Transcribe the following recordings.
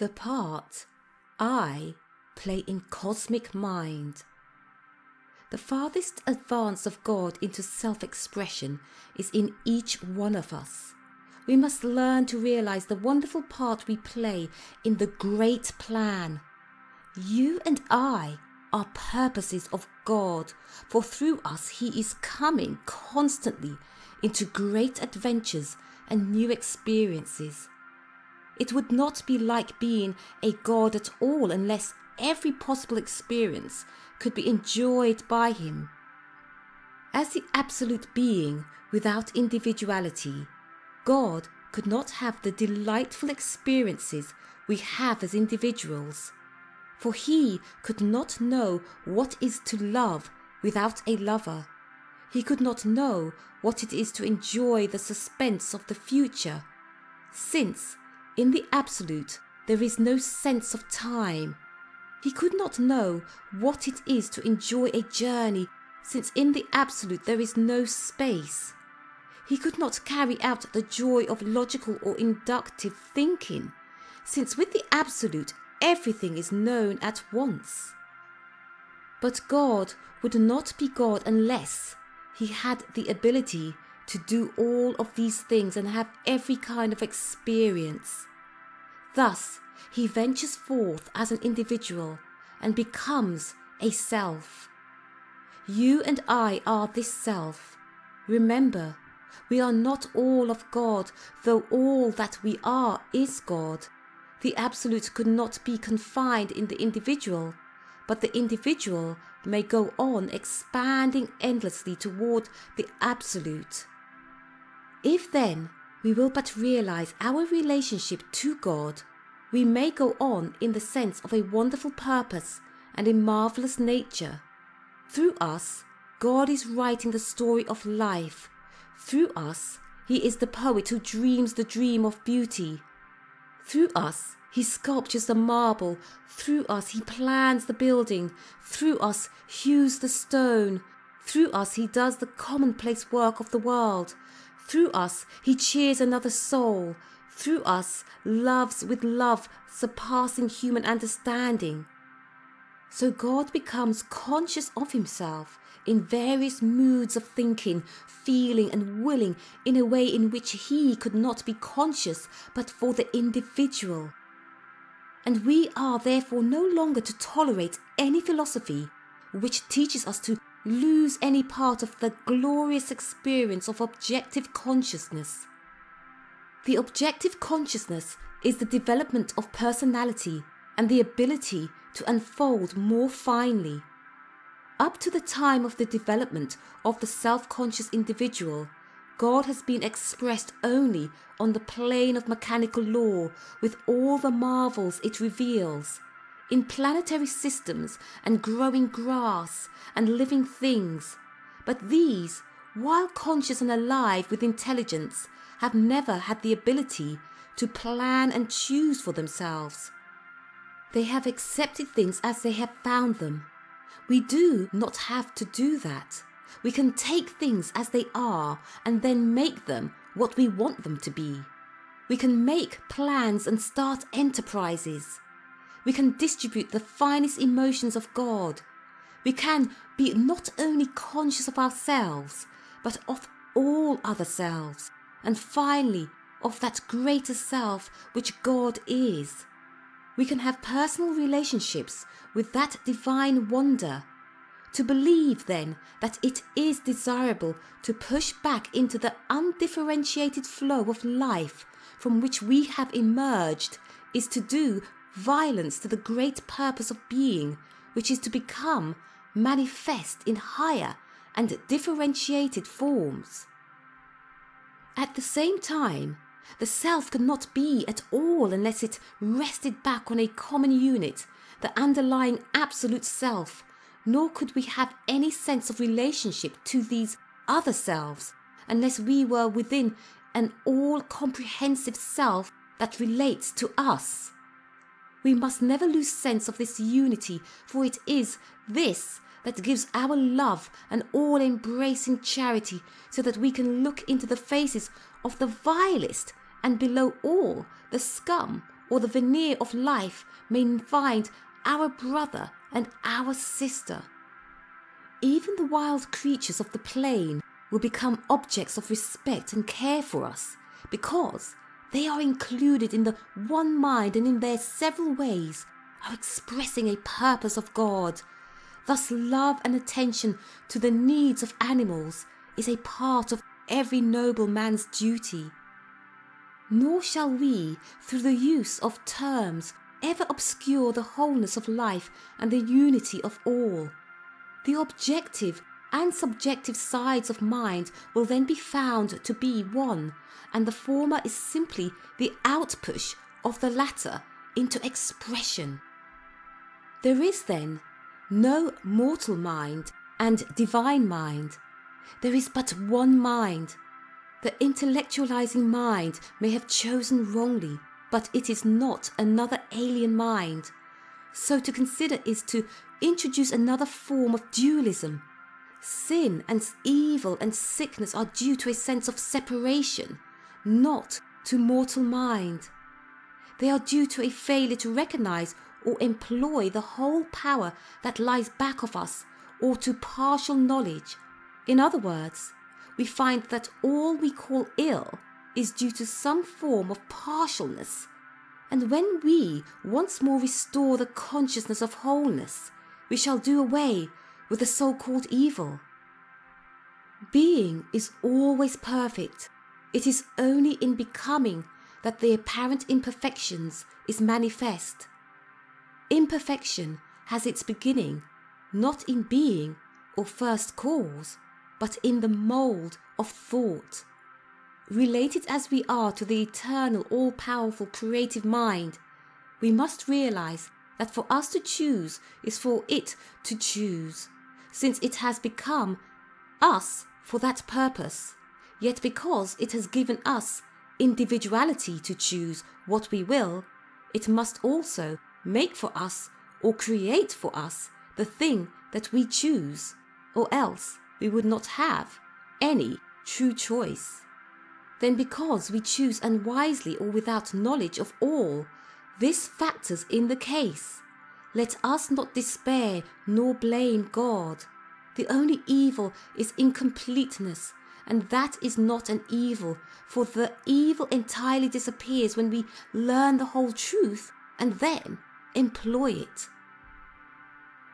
The part I play in cosmic mind. The farthest advance of God into self-expression is in each one of us. We must learn to realize the wonderful part we play in the great plan. You and I are purposes of God, for through us He is coming constantly into great adventures and new experiences. It would not be like being a God at all unless every possible experience could be enjoyed by Him. As the absolute being without individuality, God could not have the delightful experiences we have as individuals, for He could not know what is to love without a lover. He could not know what it is to enjoy the suspense of the future, since in the Absolute there is no sense of time. He could not know what it is to enjoy a journey, since in the Absolute there is no space. He could not carry out the joy of logical or inductive thinking, since with the Absolute everything is known at once. But God would not be God unless He had the ability to do all of these things and have every kind of experience. Thus, He ventures forth as an individual and becomes a self. You and I are this self. Remember, we are not all of God, though all that we are is God. The Absolute could not be confined in the individual, but the individual may go on expanding endlessly toward the Absolute. If then we will but realize our relationship to God, we may go on in the sense of a wonderful purpose and a marvelous nature. Through us, God is writing the story of life. Through us, He is the poet who dreams the dream of beauty. Through us, He sculptures the marble. Through us, He plans the building. Through us, hews the stone. Through us, He does the commonplace work of the world. Through us, He cheers another soul. Through us, loves with love surpassing human understanding. So God becomes conscious of Himself in various moods of thinking, feeling and willing in a way in which He could not be conscious but for the individual. And we are therefore no longer to tolerate any philosophy which teaches us to lose any part of the glorious experience of objective consciousness. The objective consciousness is the development of personality and the ability to unfold more finely. Up to the time of the development of the self-conscious individual, God has been expressed only on the plane of mechanical law with all the marvels it reveals, in planetary systems and growing grass and living things. But these, while conscious and alive with intelligence, have never had the ability to plan and choose for themselves. They have accepted things as they have found them. We do not have to do that. We can take things as they are and then make them what we want them to be. We can make plans and start enterprises. We can distribute the finest emotions of God. We can be not only conscious of ourselves, but of all other selves, and finally of that greater self which God is. We can have personal relationships with that divine wonder. To believe then that it is desirable to push back into the undifferentiated flow of life from which we have emerged is to do violence to the great purpose of being, which is to become manifest in higher and differentiated forms. At the same time, the self could not be at all unless it rested back on a common unit, the underlying absolute self, nor could we have any sense of relationship to these other selves unless we were within an all-comprehensive self that relates to us. We must never lose sense of this unity, for it is this that gives our love an all-embracing charity, so that we can look into the faces of the vilest and below all the scum or the veneer of life may find our brother and our sister. Even the wild creatures of the plain will become objects of respect and care for us, because they are included in the one mind and in their several ways are expressing a purpose of God. Thus, love and attention to the needs of animals is a part of every noble man's duty. Nor shall we, through the use of terms, ever obscure the wholeness of life and the unity of all. The objective and subjective sides of mind will then be found to be one, and the former is simply the outpush of the latter into expression. There is then no mortal mind and divine mind. There is but one mind. The intellectualizing mind may have chosen wrongly, but it is not another alien mind. So to consider is to introduce another form of dualism. Sin and evil and sickness are due to a sense of separation, not to mortal mind. They are due to a failure to recognize or employ the whole power that lies back of us, or to partial knowledge. In other words, we find that all we call ill is due to some form of partialness. And when we once more restore the consciousness of wholeness, we shall do away with the so-called evil. Being is always perfect. It is only in becoming that the apparent imperfections is manifest. Imperfection has its beginning not in being or first cause, but in the mould of thought. Related as we are to the eternal, all-powerful creative mind, we must realize that for us to choose is for it to choose, since it has become us for that purpose. Yet because it has given us individuality to choose what we will, it must also make for us or create for us the thing that we choose, or else we would not have any true choice. Then because we choose unwisely or without knowledge of all, this factors in the case. Let us not despair nor blame God. The only evil is incompleteness, and that is not an evil, for the evil entirely disappears when we learn the whole truth and then employ it.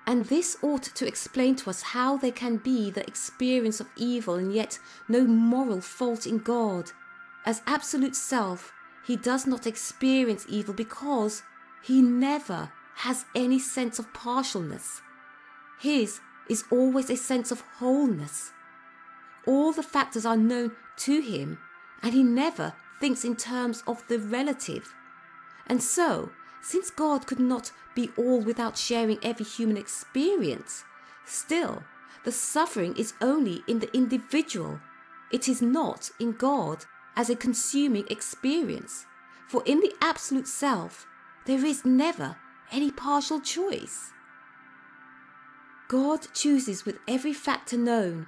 And this ought to explain to us how there can be the experience of evil and yet no moral fault in God. As absolute self, he does not experience evil because he never has any sense of partialness. His is always a sense of wholeness. All the factors are known to him, and he never thinks in terms of the relative. And so, since God could not be all without sharing every human experience, still the suffering is only in the individual. It is not in God as a consuming experience, for in the absolute self there is never any partial choice. God chooses with every factor known.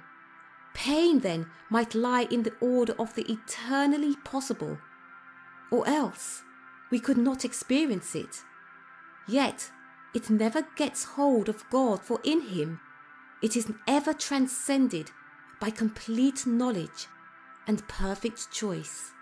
Pain then might lie in the order of the eternally possible, or else we could not experience it. Yet it never gets hold of God, for in him it is ever transcended by complete knowledge and perfect choice.